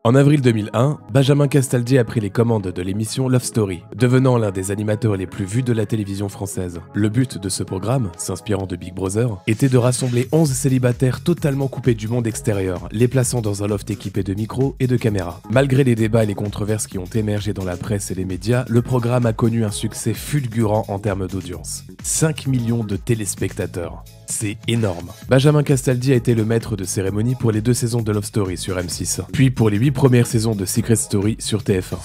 En avril 2001, Benjamin Castaldi a pris les commandes de l'émission Love Story, devenant l'un des animateurs les plus vus de la télévision française. Le but de ce programme, s'inspirant de Big Brother, était de rassembler 11 célibataires totalement coupés du monde extérieur, les plaçant dans un loft équipé de micros et de caméras. Malgré les débats et les controverses qui ont émergé dans la presse et les médias, le programme a connu un succès fulgurant en termes d'audience. 5 millions de téléspectateurs. C'est énorme. Benjamin Castaldi a été le maître de cérémonie pour les 2 saisons de Love Story sur M6, puis pour les 8 premières saisons de Secret Story sur TF1.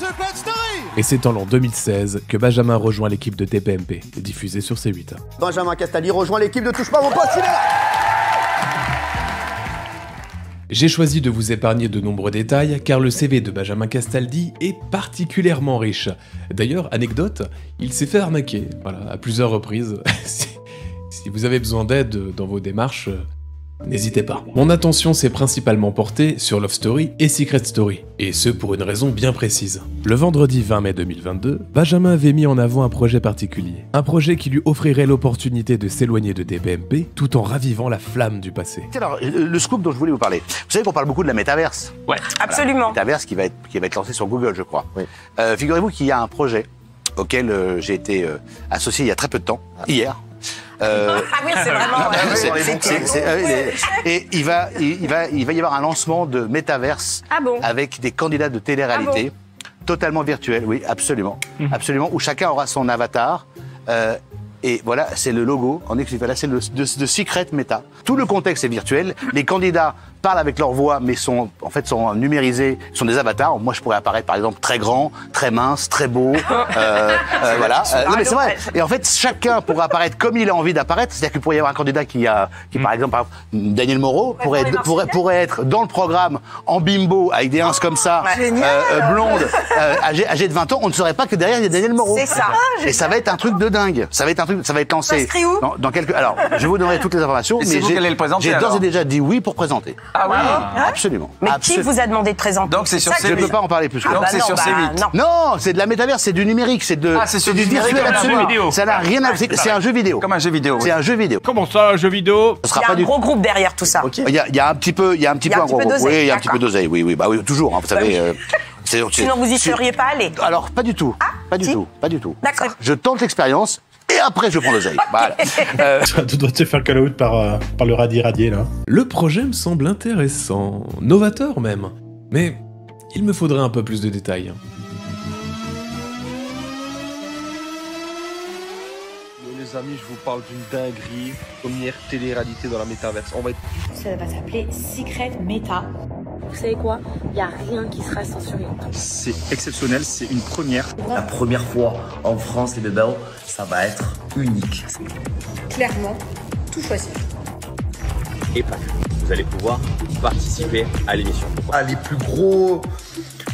Et c'est en l'an 2016 que Benjamin rejoint l'équipe de TPMP, diffusée sur C8. Benjamin Castaldi rejoint l'équipe de Touche pas mon poste, il est là. J'ai choisi de vous épargner de nombreux détails car le CV de Benjamin Castaldi est particulièrement riche. D'ailleurs, anecdote, il s'est fait arnaquer, voilà, à plusieurs reprises. Si vous avez besoin d'aide dans vos démarches, n'hésitez pas. Mon attention s'est principalement portée sur Love Story et Secret Story, et ce pour une raison bien précise. Le vendredi 20 mai 2022, Benjamin avait mis en avant un projet particulier. Un projet qui lui offrirait l'opportunité de s'éloigner de TPMP tout en ravivant la flamme du passé. Alors, le scoop dont je voulais vous parler. Vous savez qu'on parle beaucoup de la métaverse. Ouais, absolument. Voilà, métaverse qui va être lancé sur Google, je crois. Oui. Figurez-vous qu'il y a un projet auquel j'ai été associé il y a très peu de temps, hier. Ah oui, c'est vraiment... Et il va y avoir un lancement de métaverse avec des candidats de télé-réalité totalement virtuels, oui, absolument, absolument, où chacun aura son avatar. Et voilà, c'est le logo en exclusif. Là, c'est le Secret Meta. Tout le contexte est virtuel. Les candidats parlent avec leur voix, mais sont numérisés, sont des avatars. Moi, je pourrais apparaître, par exemple, très grand, très mince, très beau. Voilà. Non, mais c'est vrai. Et en fait, chacun pourrait apparaître comme il a envie d'apparaître. C'est-à-dire qu'il pourrait y avoir un candidat qui, par exemple, Daniel Moreau, pourrait être dans le programme en bimbo, avec des ins comme ça, blonde, âgée de 20 ans. On ne saurait pas que derrière, il y a Daniel Moreau. C'est ça. Et ça va être un truc de dingue. Ça va être lancé dans quelques... Alors, je vous donnerai toutes les informations, mais j'ai d'ores et déjà dit oui pour présenter. Ah oui, absolument. Mais qui vous a demandé de présenter? Donc c'est sur C8. Je ne peux pas en parler plus. Donc c'est sur C8. Non, c'est de la métaverse, c'est du numérique, c'est du virtuel absolu. Ça n'a rien à... C'est un jeu vidéo. Comme un jeu vidéo. C'est un jeu vidéo. Comment ça, un jeu vidéo? Il y a un gros groupe derrière tout ça. Il y a un petit peu un gros groupe. Oui, il y a un petit peu d'oseille. Oui, bah oui, toujours. Vous savez. Sinon vous y seriez pas allé? Alors pas du tout. Pas du tout. D'accord. Je tente l'expérience. Et après, je prends l'oseille. Voilà. Tu dois te faire call-out par le radier là. Le projet me semble intéressant, novateur même, mais il me faudrait un peu plus de détails. Les amis, je vous parle d'une dinguerie, première télé-réalité dans la métaverse. Ça va s'appeler Secret Meta. Vous savez quoi? Il n'y a rien qui sera censuré. C'est exceptionnel, c'est une première. La première fois en France, les bébés, ça va être unique. Clairement, tout choisir. Et pas que. Vous allez pouvoir participer à l'émission. Les plus gros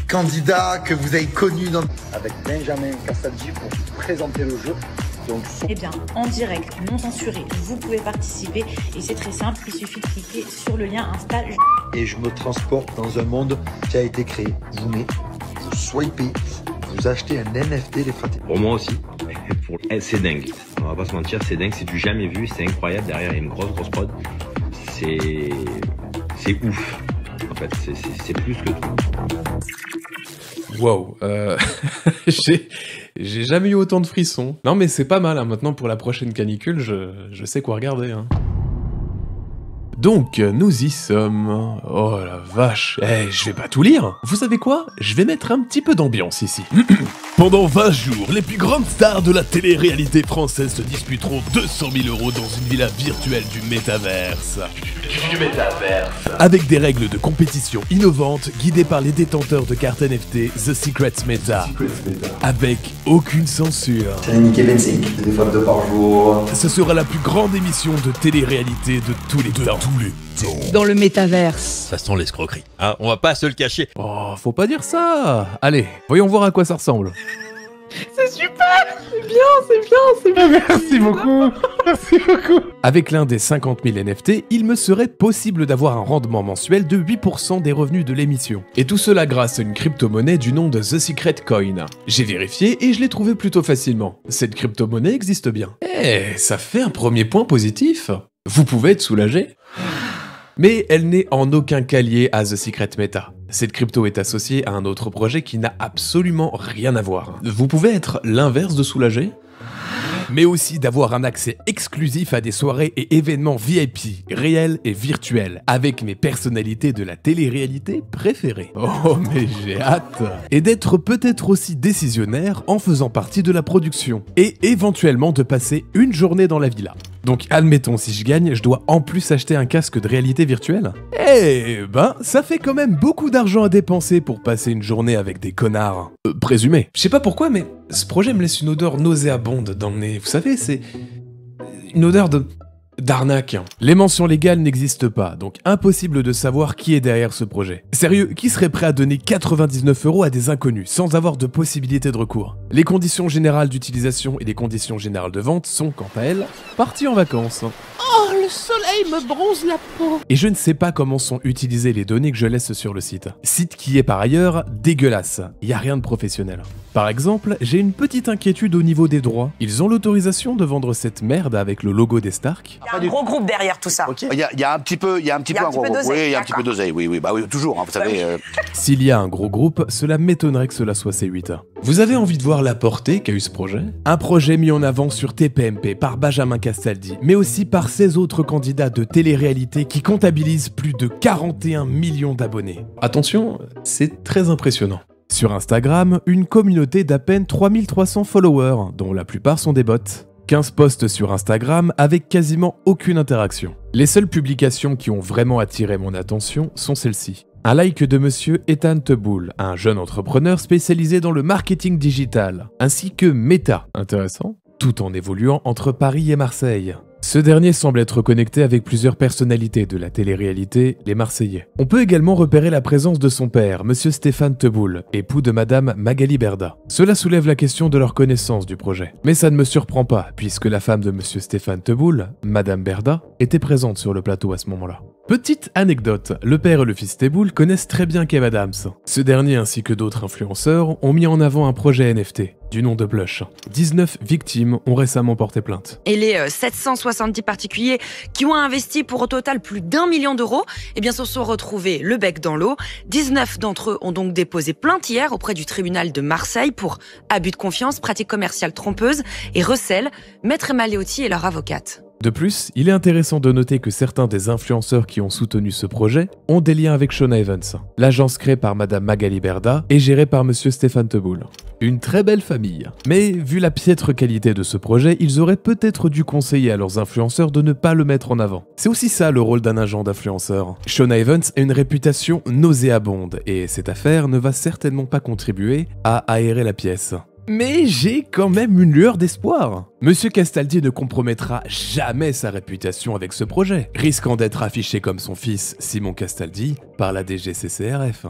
candidats que vous avez connus avec Benjamin Castaldi pour présenter le jeu. Donc... Eh bien, en direct, non censuré, vous pouvez participer et c'est très simple, il suffit de cliquer sur le lien Insta. Et je me transporte dans un monde qui a été créé. Vous swipez, vous achetez un NFT des fratés. Pour moi aussi, c'est dingue. On va pas se mentir, c'est dingue, c'est du jamais vu, c'est incroyable. Derrière, il y a une grosse prod. C'est ouf. En fait, c'est plus que tout. Wow, j'ai jamais eu autant de frissons. Non mais c'est pas mal, hein. Maintenant pour la prochaine canicule, je sais quoi regarder. Hein. Donc, nous y sommes. Oh la vache. Je vais pas tout lire. Vous savez quoi? Je vais mettre un petit peu d'ambiance ici. Pendant 20 jours, les plus grandes stars de la télé-réalité française se disputeront 200 000 € dans une villa virtuelle du métaverse. Avec des règles de compétition innovantes, guidées par les détenteurs de cartes NFT The Secret Meta. Avec aucune censure. C'est Nick Benzik, des fois 2 par jour. Ce sera la plus grande émission de télé-réalité de tous les temps. Dans le métaverse. Ça sent l'escroquerie. Hein, on va pas se le cacher. Oh, faut pas dire ça. Allez, voyons voir à quoi ça ressemble. C'est super. C'est bien. Merci beaucoup. Avec l'un des 50 000 NFT, il me serait possible d'avoir un rendement mensuel de 8% des revenus de l'émission. Et tout cela grâce à une crypto-monnaie du nom de The Secret Coin. J'ai vérifié et je l'ai trouvé plutôt facilement. Cette crypto-monnaie existe bien. Ça fait un premier point positif. Vous pouvez être soulagé. Mais elle n'est en aucun cas liée à The Secret Meta. Cette crypto est associée à un autre projet qui n'a absolument rien à voir. Vous pouvez être l'inverse de soulagé ? Mais aussi d'avoir un accès exclusif à des soirées et événements VIP, réels et virtuels, avec mes personnalités de la télé-réalité préférées. Oh, mais j'ai hâte! Et d'être peut-être aussi décisionnaire en faisant partie de la production, et éventuellement de passer une journée dans la villa. Donc admettons, si je gagne, je dois en plus acheter un casque de réalité virtuelle? Eh ben, ça fait quand même beaucoup d'argent à dépenser pour passer une journée avec des connards. Présumés. Je sais pas pourquoi, mais ce projet me laisse une odeur nauséabonde dans le nez. Vous savez, c'est une odeur d'arnaque. Les mentions légales n'existent pas, donc impossible de savoir qui est derrière ce projet. Sérieux, qui serait prêt à donner 99 € à des inconnus sans avoir de possibilité de recours? Les conditions générales d'utilisation et les conditions générales de vente sont, quant à elles, parties en vacances. Oh, le soleil me bronze la peau. Et je ne sais pas comment sont utilisées les données que je laisse sur le site. Site qui est par ailleurs dégueulasse. Il n'y a rien de professionnel. Par exemple, j'ai une petite inquiétude au niveau des droits. Ils ont l'autorisation de vendre cette merde avec le logo des Stark? Il y a un gros groupe derrière tout ça. Il y a un petit peu un gros groupe. Oui, il y a un petit peu d'oseille. Oui, bah oui, toujours, hein, vous savez. S'il y a un gros groupe, cela m'étonnerait que cela soit C8. Vous avez envie de voir la portée qu'a eu ce projet? Un projet mis en avant sur TPMP par Benjamin Castaldi, mais aussi par 16 autres candidats de télé-réalité qui comptabilisent plus de 41 millions d'abonnés. Attention, c'est très impressionnant. Sur Instagram, une communauté d'à peine 3300 followers, dont la plupart sont des bots. 15 posts sur Instagram avec quasiment aucune interaction. Les seules publications qui ont vraiment attiré mon attention sont celles-ci. Un like de monsieur Ethan Teboul, un jeune entrepreneur spécialisé dans le marketing digital, ainsi que Meta, intéressant, tout en évoluant entre Paris et Marseille. Ce dernier semble être connecté avec plusieurs personnalités de la télé-réalité, les Marseillais. On peut également repérer la présence de son père, monsieur Stéphane Teboul, époux de madame Magali Berda. Cela soulève la question de leur connaissance du projet. Mais ça ne me surprend pas, puisque la femme de monsieur Stéphane Teboul, madame Berda, était présente sur le plateau à ce moment-là. Petite anecdote, le père et le fils Teboul connaissent très bien Kev Adams. Ce dernier ainsi que d'autres influenceurs ont mis en avant un projet NFT, du nom de Blush. 19 victimes ont récemment porté plainte. Et les 770 particuliers qui ont investi pour au total plus d'1 million d'euros, eh bien se sont retrouvés le bec dans l'eau. 19 d'entre eux ont donc déposé plainte hier auprès du tribunal de Marseille pour abus de confiance, pratiques commerciales trompeuses et recel. Maître Maleotti et leur avocate. De plus, il est intéressant de noter que certains des influenceurs qui ont soutenu ce projet ont des liens avec Shona Evans. L'agence créée par madame Magali Berda et gérée par monsieur Stéphane Teboul. Une très belle famille. Mais vu la piètre qualité de ce projet, ils auraient peut-être dû conseiller à leurs influenceurs de ne pas le mettre en avant. C'est aussi ça le rôle d'un agent d'influenceur. Shona Evans a une réputation nauséabonde et cette affaire ne va certainement pas contribuer à aérer la pièce. Mais j'ai quand même une lueur d'espoir. Monsieur Castaldi ne compromettra jamais sa réputation avec ce projet, risquant d'être affiché comme son fils, Simon Castaldi, par la DGCCRF.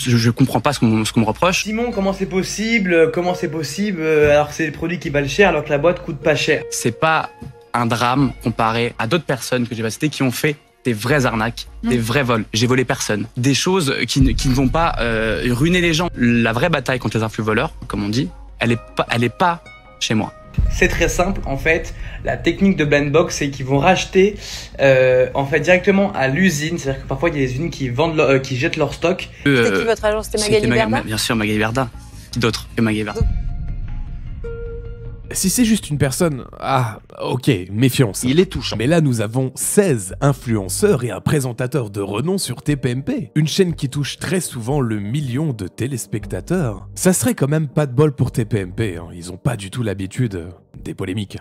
Je comprends pas ce qu'on me reproche. Simon, comment c'est possible alors que c'est le produit qui valent cher alors que la boîte coûte pas cher? C'est pas un drame comparé à d'autres personnes que j'ai pas citées qui ont fait des vraies arnaques, des vrais vols. J'ai volé personne. Des choses qui ne vont pas ruiner les gens. La vraie bataille contre les influx-voleurs, comme on dit, elle est pas chez moi. C'est très simple, en fait. La technique de Blendbox, c'est qu'ils vont racheter en fait directement à l'usine. C'est-à-dire que parfois il y a des usines qui vendent, qui jettent leur stock. C'était qui votre agence? C'était Magali Berda? Bien sûr, Magali Berda. Qui d'autre que Magali Berda? Si c'est juste une personne, ok, méfiance. Il est touchant. Mais là, nous avons 16 influenceurs et un présentateur de renom sur TPMP. Une chaîne qui touche très souvent le million de téléspectateurs. Ça serait quand même pas de bol pour TPMP, hein. Ils ont pas du tout l'habitude des polémiques.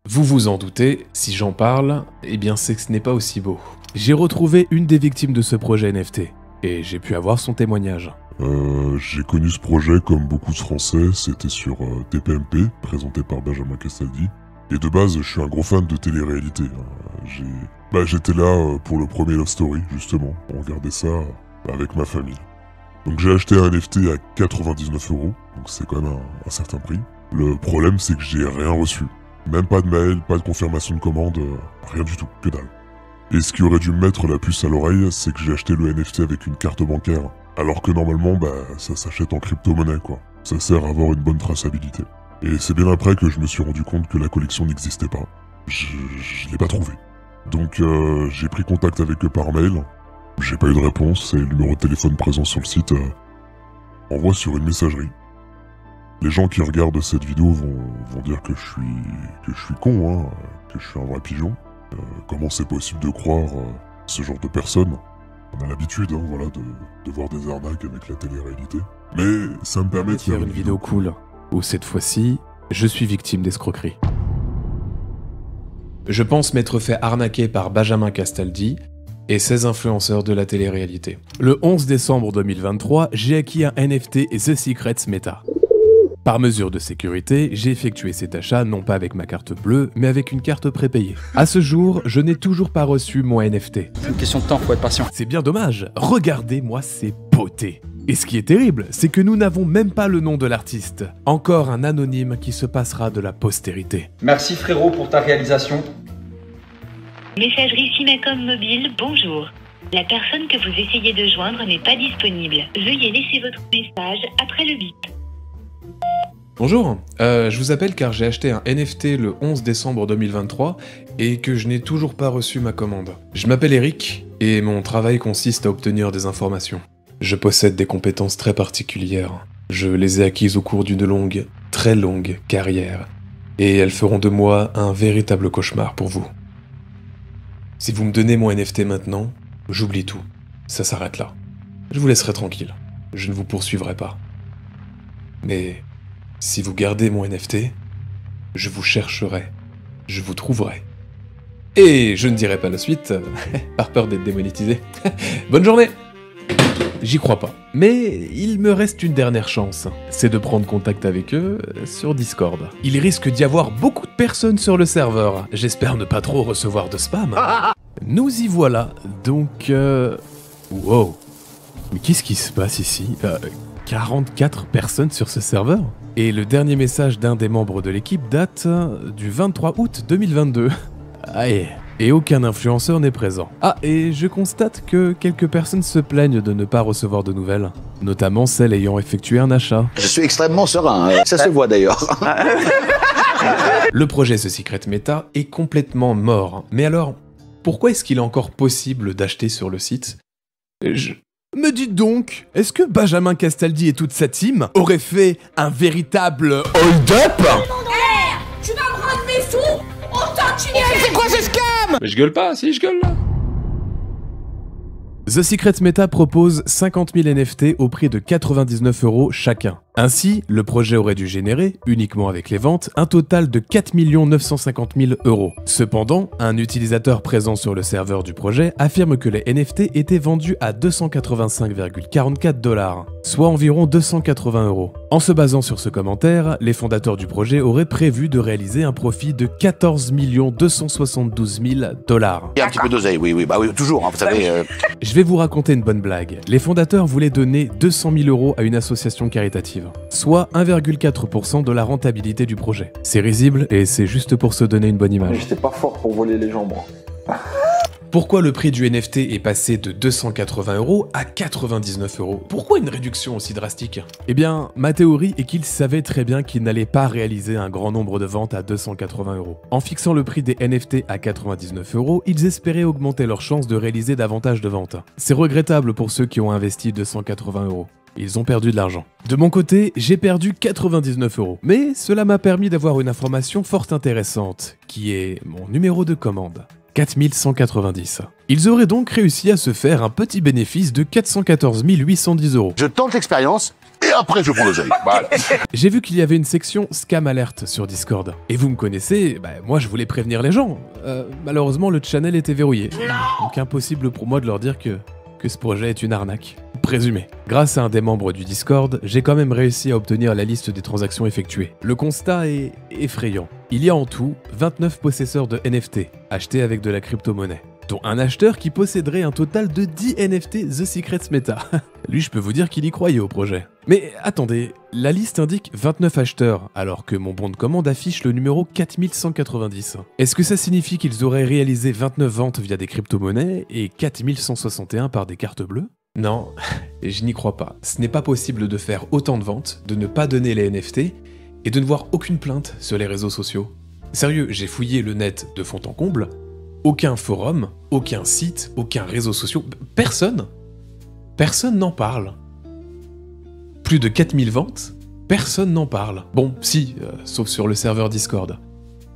Vous vous en doutez, si j'en parle, eh bien c'est que ce n'est pas aussi beau. J'ai retrouvé une des victimes de ce projet NFT, et j'ai pu avoir son témoignage. J'ai connu ce projet comme beaucoup de Français, c'était sur TPMP, présenté par Benjamin Castaldi. Et de base, je suis un gros fan de télé-réalité. J'étais là pour le premier Love Story, justement. On regardait ça avec ma famille. Donc j'ai acheté un NFT à 99 €, donc c'est quand même un certain prix. Le problème, c'est que j'ai rien reçu. Même pas de mail, pas de confirmation de commande, rien du tout, que dalle. Et ce qui aurait dû me mettre la puce à l'oreille, c'est que j'ai acheté le NFT avec une carte bancaire. Alors que normalement, ça s'achète en crypto-monnaie, quoi. Ça sert à avoir une bonne traçabilité. Et c'est bien après que je me suis rendu compte que la collection n'existait pas. Je l'ai pas trouvé. Donc j'ai pris contact avec eux par mail. J'ai pas eu de réponse et le numéro de téléphone présent sur le site envoie sur une messagerie. Les gens qui regardent cette vidéo vont dire que je suis con, hein, que je suis un vrai pigeon. Comment c'est possible de croire ce genre de personnes? On a l'habitude, hein, voilà, de voir des arnaques avec la télé-réalité. Mais ça me permet de faire une vidéo cool, où cette fois-ci, je suis victime d'escroquerie. Je pense m'être fait arnaquer par Benjamin Castaldi et 16 influenceurs de la télé-réalité. Le 11 décembre 2023, j'ai acquis un NFT The Secrets Meta. Par mesure de sécurité, j'ai effectué cet achat non pas avec ma carte bleue, mais avec une carte prépayée. À ce jour, je n'ai toujours pas reçu mon NFT. C'est une question de temps, faut être patient. C'est bien dommage. Regardez-moi ces beautés. Et ce qui est terrible, c'est que nous n'avons même pas le nom de l'artiste. Encore un anonyme qui se passera de la postérité. Merci frérot pour ta réalisation. Messagerie Simacom Mobile, bonjour. La personne que vous essayez de joindre n'est pas disponible. Veuillez laisser votre message après le bip. Bonjour, je vous appelle car j'ai acheté un NFT le 11 décembre 2023 et que je n'ai toujours pas reçu ma commande. Je m'appelle Eric et mon travail consiste à obtenir des informations. Je possède des compétences très particulières. Je les ai acquises au cours d'une longue, très longue carrière et elles feront de moi un véritable cauchemar pour vous. Si vous me donnez mon NFT maintenant, j'oublie tout. Ça s'arrête là. Je vous laisserai tranquille. Je ne vous poursuivrai pas. Mais si vous gardez mon NFT, je vous chercherai. Je vous trouverai. Et je ne dirai pas la suite, par peur d'être démonétisé. Bonne journée! J'y crois pas. Mais il me reste une dernière chance, c'est de prendre contact avec eux sur Discord. Il risque d'y avoir beaucoup de personnes sur le serveur, j'espère ne pas trop recevoir de spam. Nous y voilà, donc wow. Mais qu'est-ce qui se passe ici 44 personnes sur ce serveur? Et le dernier message d'un des membres de l'équipe date du 23 août 2022. Aïe. Et aucun influenceur n'est présent. Ah, et je constate que quelques personnes se plaignent de ne pas recevoir de nouvelles, notamment celles ayant effectué un achat. Je suis extrêmement serein, ça se voit d'ailleurs. Le projet The Secret Meta est complètement mort. Mais alors, pourquoi est-ce qu'il est encore possible d'acheter sur le site? Me dites donc, est-ce que Benjamin Castaldi et toute sa team auraient fait un véritable hold-up? Tu vas me rendre mes sous? Autant tu y es! C'est quoi ce scam? Mais je gueule pas, si je gueule là. The Secret Meta propose 50 000 NFT au prix de 99 € chacun. Ainsi, le projet aurait dû générer, uniquement avec les ventes, un total de 4 950 000 €. Cependant, un utilisateur présent sur le serveur du projet affirme que les NFT étaient vendus à 285,44 $, soit environ 280 €. En se basant sur ce commentaire, les fondateurs du projet auraient prévu de réaliser un profit de 14 272 000 $. Il y a un petit peu d'oseille, oui, bah oui, toujours, hein, vous savez. Je vais vous raconter une bonne blague. Les fondateurs voulaient donner 200 000 € à une association caritative, soit 1,4% de la rentabilité du projet. C'est risible et c'est juste pour se donner une bonne image. J'étais pas fort pour voler les gens, moi. Pourquoi le prix du NFT est passé de 280 € à 99 €? Pourquoi une réduction aussi drastique? Eh bien, ma théorie est qu'ils savaient très bien qu'ils n'allaient pas réaliser un grand nombre de ventes à 280 €. En fixant le prix des NFT à 99 €, ils espéraient augmenter leurs chances de réaliser davantage de ventes. C'est regrettable pour ceux qui ont investi 280 €. Ils ont perdu de l'argent. De mon côté, j'ai perdu 99 €. Mais cela m'a permis d'avoir une information fort intéressante, qui est mon numéro de commande. 4190. Ils auraient donc réussi à se faire un petit bénéfice de 414 810 €. Je tente l'expérience et après je prends l'oseille. Voilà. J'ai vu qu'il y avait une section Scam Alert sur Discord. Et vous me connaissez, moi je voulais prévenir les gens. Malheureusement, le channel était verrouillé. Donc impossible pour moi de leur dire que ce projet est une arnaque. Présumé. Grâce à un des membres du Discord, j'ai quand même réussi à obtenir la liste des transactions effectuées. Le constat est effrayant. Il y a en tout 29 possesseurs de NFT, achetés avec de la crypto-monnaie, dont un acheteur qui posséderait un total de 10 NFT The Secret Meta. Lui, je peux vous dire qu'il y croyait au projet. Mais attendez, la liste indique 29 acheteurs, alors que mon bon de commande affiche le numéro 4190. Est-ce que ça signifie qu'ils auraient réalisé 29 ventes via des crypto-monnaies et 4161 par des cartes bleues? Non, je n'y crois pas. Ce n'est pas possible de faire autant de ventes, de ne pas donner les NFT et de ne voir aucune plainte sur les réseaux sociaux. Sérieux, j'ai fouillé le net de fond en comble, Aucun forum, aucun site, aucun réseau social, personne n'en parle. Plus de 4000 ventes, personne n'en parle. Bon, si, sauf sur le serveur Discord.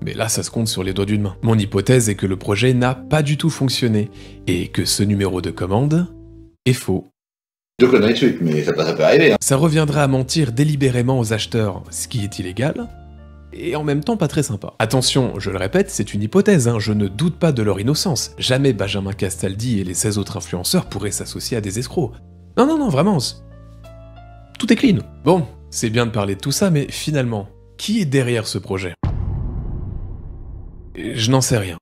Mais là, ça se compte sur les doigts d'une main. Mon hypothèse est que le projet n'a pas du tout fonctionné, et que ce numéro de commande est faux. Je connais le truc, mais ça peut arriver. Hein. Ça reviendra à mentir délibérément aux acheteurs, ce qui est illégal, et en même temps pas très sympa. Attention, je le répète, c'est une hypothèse, hein, je ne doute pas de leur innocence. Jamais Benjamin Castaldi et les 16 autres influenceurs pourraient s'associer à des escrocs. Non, vraiment, tout est clean. Bon, c'est bien de parler de tout ça, mais finalement, qui est derrière ce projet? Je n'en sais rien.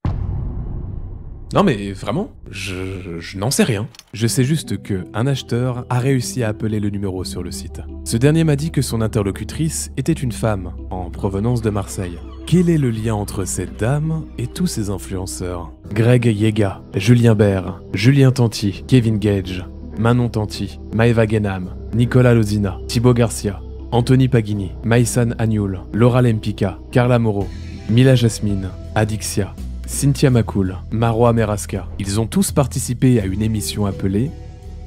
Non mais vraiment, je n'en sais rien. Je sais juste que un acheteur a réussi à appeler le numéro sur le site. Ce dernier m'a dit que son interlocutrice était une femme, en provenance de Marseille. Quel est le lien entre cette dame et tous ces influenceurs? Greg Yega, Julien Bert, Julien Tanti, Kevin Gage, Manon Tanti, Maëva Guénam, Nicolas Lozina, Thibaut Garcia, Anthony Paghini, Maïsan Agnoul, Laura Lempicka, Carla Moreau, Mila Jasmine, Adixia, Cynthia Macoul, Marois Meraska. Ils ont tous participé à une émission appelée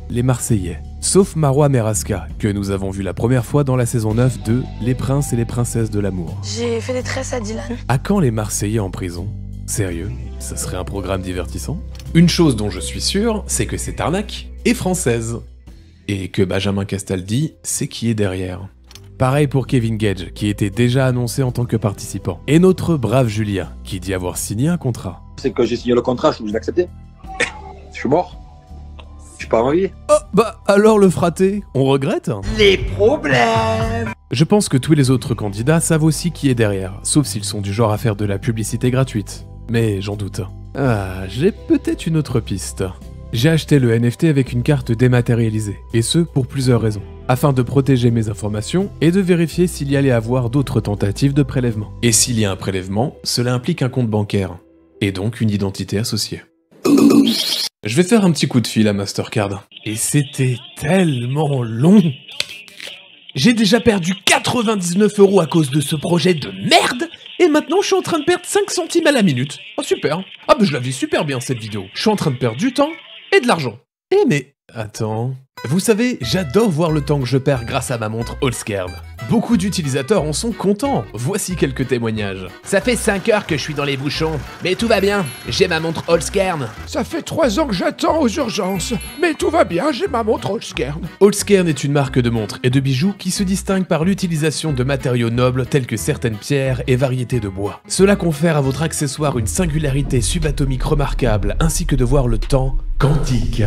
Les Marseillais. Sauf Marois Meraska, que nous avons vu la première fois dans la saison 9 de Les Princes et les Princesses de l'amour. J'ai fait des tresses à Dylan. À quand les Marseillais en prison? Sérieux? Ça serait un programme divertissant? Une chose dont je suis sûr, c'est que cette arnaque est française. Et que Benjamin Castaldi sait qui est derrière. Pareil pour Kevin Gage, qui était déjà annoncé en tant que participant. Et notre brave Julien, qui dit avoir signé un contrat. C'est que j'ai signé le contrat, je suis obligé d'accepter. Je suis mort. Je suis pas en vie. Oh, bah alors le fraté, on regrette? Les problèmes. Je pense que tous les autres candidats savent aussi qui est derrière, sauf s'ils sont du genre à faire de la publicité gratuite. Mais j'en doute. Ah, j'ai peut-être une autre piste. J'ai acheté le NFT avec une carte dématérialisée, et ce pour plusieurs raisons. Afin de protéger mes informations et de vérifier s'il y allait avoir d'autres tentatives de prélèvement. Et s'il y a un prélèvement, cela implique un compte bancaire, et donc une identité associée. Je vais faire un petit coup de fil à Mastercard. Et c'était tellement long. J'ai déjà perdu 99 € à cause de ce projet de merde, et maintenant je suis en train de perdre 5 centimes à la minute. Oh super. Ah bah je la vis super bien cette vidéo. Je suis en train de perdre du temps et de l'argent. Eh mais, attends... Vous savez, j'adore voir le temps que je perds grâce à ma montre Allscared. Beaucoup d'utilisateurs en sont contents. Voici quelques témoignages. Ça fait 5 heures que je suis dans les bouchons, mais tout va bien. J'ai ma montre Allscared. Ça fait 3 ans que j'attends aux urgences, mais tout va bien, j'ai ma montre Allscared. Allscared est une marque de montres et de bijoux qui se distingue par l'utilisation de matériaux nobles tels que certaines pierres et variétés de bois. Cela confère à votre accessoire une singularité subatomique remarquable, ainsi que de voir le temps quantique.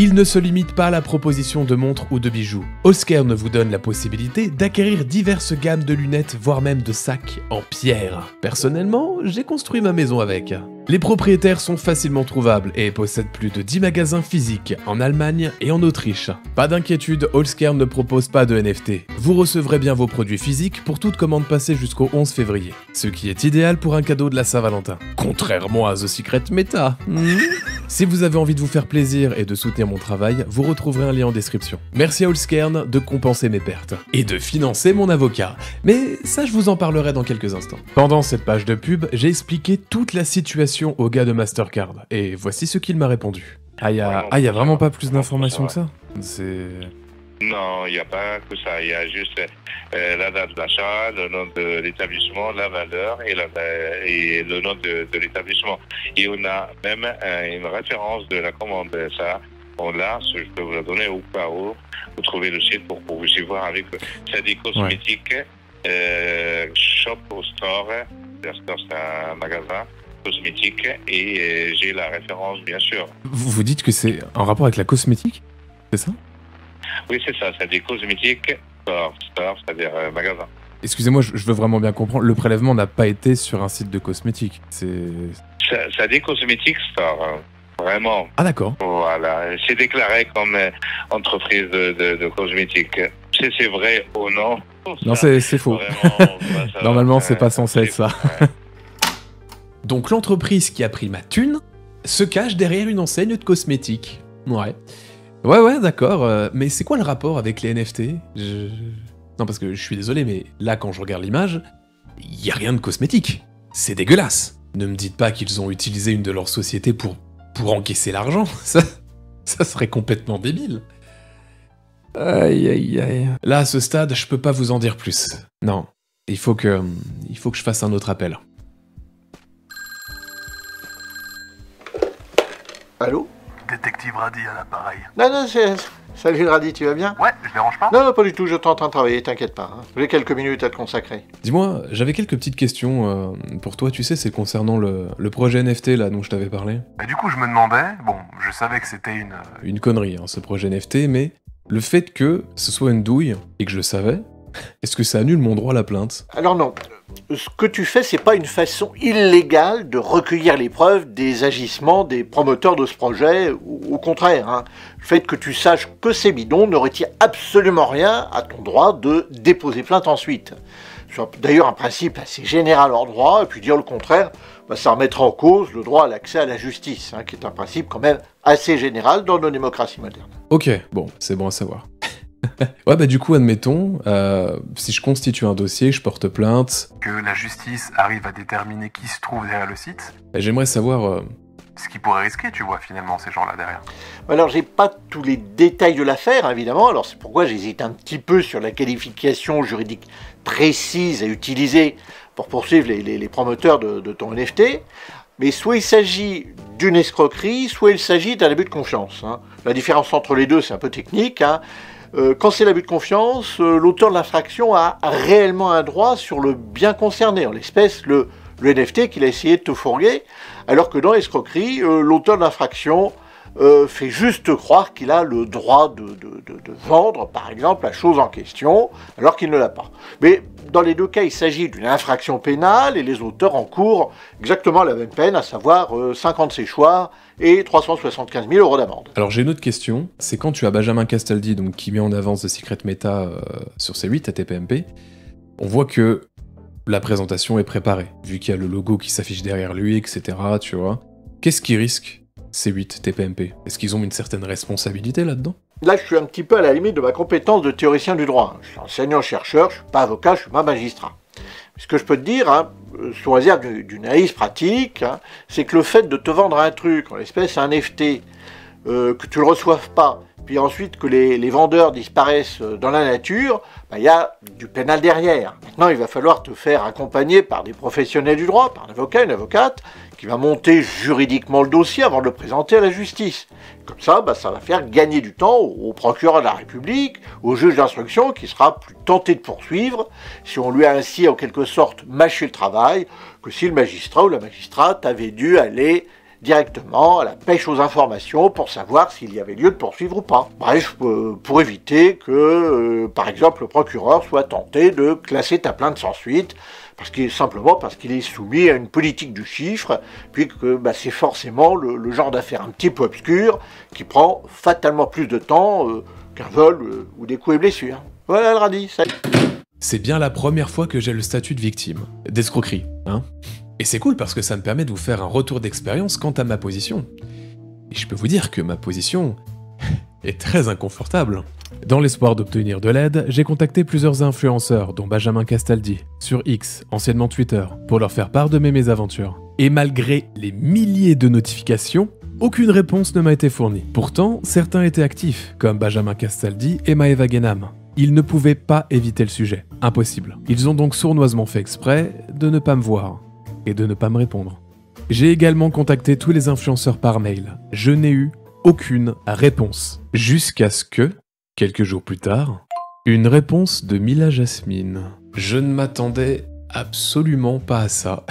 Il ne se limite pas à la proposition de montres ou de bijoux. Allscared vous donne la possibilité d'acquérir diverses gammes de lunettes, voire même de sacs en pierre. Personnellement, j'ai construit ma maison avec. Les propriétaires sont facilement trouvables et possèdent plus de 10 magasins physiques en Allemagne et en Autriche. Pas d'inquiétude, Allscared ne propose pas de NFT. Vous recevrez bien vos produits physiques pour toute commande passée jusqu'au 11 février. Ce qui est idéal pour un cadeau de la Saint-Valentin. Contrairement à The Secret Meta. Si vous avez envie de vous faire plaisir et de soutenir mon travail, vous retrouverez un lien en description. Merci à Allscared de compenser mes pertes et de financer mon avocat. Mais ça, je vous en parlerai dans quelques instants. Pendant cette page de pub, j'ai expliqué toute la situation au gars de Mastercard, et voici ce qu'il m'a répondu. Ah, y a vraiment pas plus d'informations que ça? C'est... Non, il n'y a pas que ça. Il y a juste la date d'achat, le nom de l'établissement, la valeur et le nom de l'établissement. Et on a même une référence de la commande. Ça, on l'a, je peux vous la donner au cas où vous trouvez le site pour que vous puissiez voir avec eux. C'est des cosmétiques, shop au store. Le store, c'est un magasin cosmétique et j'ai la référence, bien sûr. Vous dites que c'est en rapport avec la cosmétique? C'est ça? Oui, c'est ça, c'est des cosmétiques store, c'est-à-dire magasin. Excusez-moi, je veux vraiment bien comprendre, le prélèvement n'a pas été sur un site de cosmétiques, c'est des cosmétiques store, vraiment. Ah d'accord. Voilà, c'est déclaré comme entreprise de cosmétiques. C'est vrai ou non? Non, c'est faux. Normalement, c'est pas censé être ça. Donc l'entreprise qui a pris ma thune se cache derrière une enseigne de cosmétiques. Ouais, d'accord, mais c'est quoi le rapport avec les NFT? Non, parce que je suis désolé, mais là, quand je regarde l'image, y a rien de cosmétique. C'est dégueulasse. Ne me dites pas qu'ils ont utilisé une de leurs sociétés pour encaisser l'argent. Ça serait complètement débile. Aïe aïe aïe. Là, à ce stade, je peux pas vous en dire plus. Non, il faut que je fasse un autre appel. Allô? Détective Radi à l'appareil. Non, salut Radi, tu vas bien? Ouais, je dérange pas? Non, pas du tout, je suis en train de travailler, t'inquiète pas. Hein. J'ai quelques minutes à te consacrer. Dis-moi, j'avais quelques petites questions pour toi, tu sais, c'est concernant le projet NFT là dont je t'avais parlé. Et du coup, je me demandais, bon, je savais que c'était une connerie, hein, ce projet NFT, mais le fait que ce soit une douille, et que je le savais, est-ce que ça annule mon droit à la plainte? Alors non. Ce que tu fais, c'est pas une façon illégale de recueillir les preuves des agissements des promoteurs de ce projet, ou au contraire. Hein. Le fait que tu saches que c'est bidon ne retire absolument rien à ton droit de déposer plainte ensuite. C'est d'ailleurs un principe assez général en droit, et puis dire le contraire, ça remettra en cause le droit à l'accès à la justice, hein, qui est un principe quand même assez général dans nos démocraties modernes. Ok, bon, c'est bon à savoir. Ouais, bah du coup, admettons, si je constitue un dossier, je porte plainte... Que la justice arrive à déterminer qui se trouve derrière le site. J'aimerais savoir... Ce qui pourrait risquer, tu vois, finalement, ces gens-là derrière. Alors, j'ai pas tous les détails de l'affaire, évidemment, alors c'est pourquoi j'hésite un petit peu sur la qualification juridique précise à utiliser pour poursuivre les promoteurs de ton NFT. Mais soit il s'agit d'une escroquerie, soit il s'agit d'un abus de confiance. Hein. La différence entre les deux, c'est un peu technique, hein. Quand c'est l'abus de confiance, l'auteur de l'infraction a réellement un droit sur le bien concerné, en l'espèce le NFT qu'il a essayé de te fourguer, alors que dans l'escroquerie, l'auteur de l'infraction fait juste croire qu'il a le droit de vendre, par exemple, la chose en question, alors qu'il ne l'a pas. Mais dans les deux cas, il s'agit d'une infraction pénale et les auteurs encourent exactement la même peine, à savoir 5 ans de séchoir et 375 000 € d'amende. Alors j'ai une autre question, c'est quand tu as Benjamin Castaldi donc, qui met en avance The Secret Meta sur C8 à TPMP, on voit que la présentation est préparée, vu qu'il y a le logo qui s'affiche derrière lui, etc. Tu vois. Qu'est-ce qui risque C8 TPMP? Est-ce qu'ils ont une certaine responsabilité là-dedans? Là, je suis un petit peu à la limite de ma compétence de théoricien du droit. Je suis enseignant-chercheur, je ne suis pas avocat, je ne suis pas magistrat. Ce que je peux te dire, hein, sous réserve d'une analyse pratique, hein, c'est que le fait de te vendre un truc, en l'espèce un NFT, que tu ne le reçoives pas, puis ensuite que les vendeurs disparaissent dans la nature, il y a du pénal derrière. Maintenant, il va falloir te faire accompagner par des professionnels du droit, par un avocat, une avocate, qui va monter juridiquement le dossier avant de le présenter à la justice. Comme ça, ça va faire gagner du temps au procureur de la République, au juge d'instruction, qui sera plus tenté de poursuivre si on lui a ainsi en quelque sorte mâché le travail, que si le magistrat ou la magistrate avait dû aller directement à la pêche aux informations pour savoir s'il y avait lieu de poursuivre ou pas. Bref, pour éviter que, par exemple, le procureur soit tenté de classer ta plainte sans suite, simplement parce qu'il est soumis à une politique du chiffre, puis que c'est forcément le genre d'affaire un petit peu obscur qui prend fatalement plus de temps qu'un vol ou des coups et blessures. Voilà le radis, salut. C'est bien la première fois que j'ai le statut de victime d'escroquerie, hein. Et c'est cool parce que ça me permet de vous faire un retour d'expérience quant à ma position. Et je peux vous dire que ma position est très inconfortable. Dans l'espoir d'obtenir de l'aide, j'ai contacté plusieurs influenceurs, dont Benjamin Castaldi, sur X, anciennement Twitter, pour leur faire part de mes mésaventures. Et malgré les milliers de notifications, aucune réponse ne m'a été fournie. Pourtant, certains étaient actifs, comme Benjamin Castaldi et Maeva Genam. Ils ne pouvaient pas éviter le sujet. Impossible. Ils ont donc sournoisement fait exprès de ne pas me voir et de ne pas me répondre. J'ai également contacté tous les influenceurs par mail. Je n'ai eu aucune réponse. Jusqu'à ce que, quelques jours plus tard, une réponse de Mila Jasmine. Je ne m'attendais absolument pas à ça.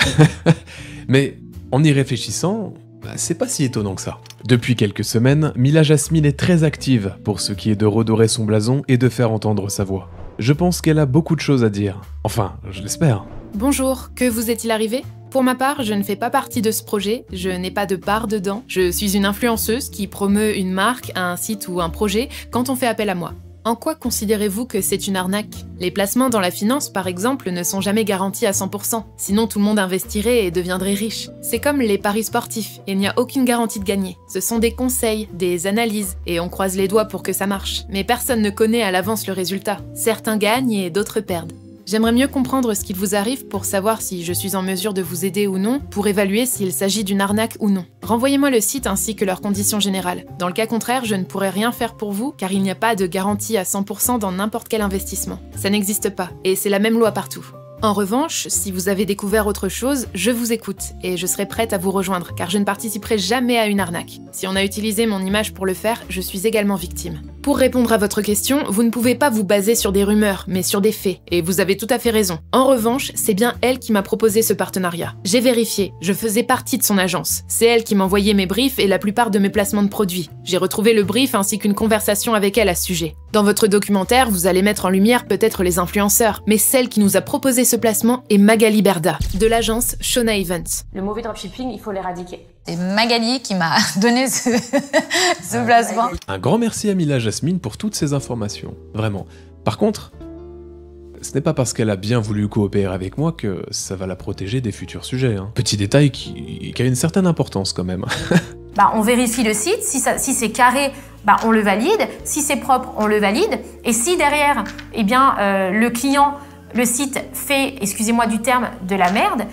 Mais en y réfléchissant, c'est pas si étonnant que ça. Depuis quelques semaines, Mila Jasmine est très active pour ce qui est de redorer son blason et de faire entendre sa voix. Je pense qu'elle a beaucoup de choses à dire. Enfin, je l'espère. Bonjour, que vous est-il arrivé ? Pour ma part, je ne fais pas partie de ce projet, je n'ai pas de part dedans. Je suis une influenceuse qui promeut une marque, un site ou un projet quand on fait appel à moi. En quoi considérez-vous que c'est une arnaque ? Les placements dans la finance, par exemple, ne sont jamais garantis à 100%. Sinon, tout le monde investirait et deviendrait riche. C'est comme les paris sportifs, il n'y a aucune garantie de gagner. Ce sont des conseils, des analyses, et on croise les doigts pour que ça marche. Mais personne ne connaît à l'avance le résultat. Certains gagnent et d'autres perdent. J'aimerais mieux comprendre ce qu'il vous arrive pour savoir si je suis en mesure de vous aider ou non, pour évaluer s'il s'agit d'une arnaque ou non. Renvoyez-moi le site ainsi que leurs conditions générales. Dans le cas contraire, je ne pourrai rien faire pour vous car il n'y a pas de garantie à 100% dans n'importe quel investissement. Ça n'existe pas, et c'est la même loi partout. En revanche, si vous avez découvert autre chose, je vous écoute et je serai prête à vous rejoindre car je ne participerai jamais à une arnaque. Si on a utilisé mon image pour le faire, je suis également victime. Pour répondre à votre question, vous ne pouvez pas vous baser sur des rumeurs, mais sur des faits, et vous avez tout à fait raison. En revanche, c'est bien elle qui m'a proposé ce partenariat. J'ai vérifié, je faisais partie de son agence. C'est elle qui m'envoyait mes briefs et la plupart de mes placements de produits. J'ai retrouvé le brief ainsi qu'une conversation avec elle à ce sujet. Dans votre documentaire, vous allez mettre en lumière peut-être les influenceurs, mais celle qui nous a proposé ce placement est Magali Berda, de l'agence Shona Events. Le mauvais dropshipping, il faut l'éradiquer. C'est Magali qui m'a donné ce placement. Un grand merci à Mila Jasmine pour toutes ces informations, vraiment. Par contre, ce n'est pas parce qu'elle a bien voulu coopérer avec moi que ça va la protéger des futurs sujets. Hein. Petit détail qui a une certaine importance quand même. On vérifie le site, si c'est carré, on le valide, si c'est propre, on le valide, et si derrière, le client, le site fait, excusez-moi du terme, de la merde,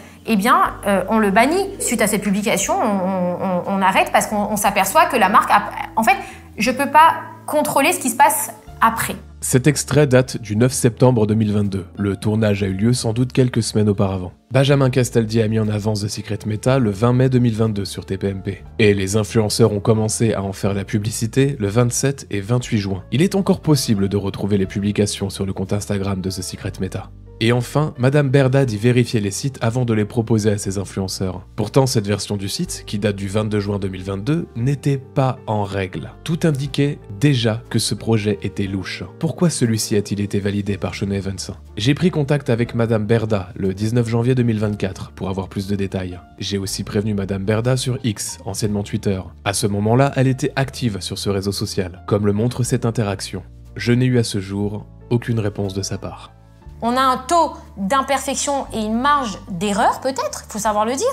on le bannit. Suite à cette publication, on arrête parce qu'on s'aperçoit que la marque a... En fait, je peux pas contrôler ce qui se passe après. Cet extrait date du 9 septembre 2022. Le tournage a eu lieu sans doute quelques semaines auparavant. Benjamin Castaldi a mis en avance The Secret Meta le 20 mai 2022 sur TPMP. Et les influenceurs ont commencé à en faire la publicité le 27 et 28 juin. Il est encore possible de retrouver les publications sur le compte Instagram de The Secret Meta. Et enfin, Madame Berda dit vérifier les sites avant de les proposer à ses influenceurs. Pourtant, cette version du site, qui date du 22 juin 2022, n'était pas en règle. Tout indiquait déjà que ce projet était louche. Pourquoi celui-ci a-t-il été validé par Shona Events? J'ai pris contact avec Madame Berda le 19 janvier 2024 pour avoir plus de détails. J'ai aussi prévenu Madame Berda sur X, anciennement Twitter. À ce moment-là, elle était active sur ce réseau social, comme le montre cette interaction. Je n'ai eu à ce jour aucune réponse de sa part. On a un taux d'imperfection et une marge d'erreur, peut-être, il faut savoir le dire,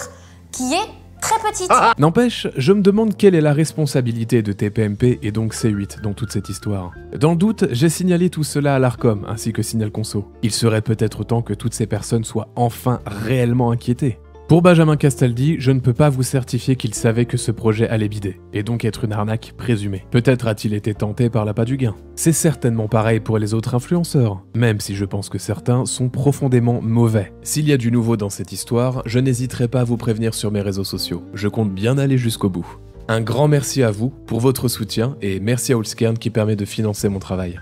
qui est très petite. N'empêche, je me demande quelle est la responsabilité de TPMP et donc C8 dans toute cette histoire. Dans le doute, j'ai signalé tout cela à l'Arcom ainsi que Signal Conso. Il serait peut-être temps que toutes ces personnes soient enfin réellement inquiétées. Pour Benjamin Castaldi, je ne peux pas vous certifier qu'il savait que ce projet allait bider, et donc être une arnaque présumée. Peut-être a-t-il été tenté par l'appât du gain. C'est certainement pareil pour les autres influenceurs, même si je pense que certains sont profondément mauvais. S'il y a du nouveau dans cette histoire, je n'hésiterai pas à vous prévenir sur mes réseaux sociaux. Je compte bien aller jusqu'au bout. Un grand merci à vous pour votre soutien, et merci à Allskern qui permet de financer mon travail.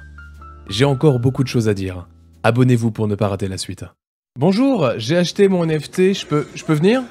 J'ai encore beaucoup de choses à dire. Abonnez-vous pour ne pas rater la suite. Bonjour, j'ai acheté mon NFT, je peux venir ?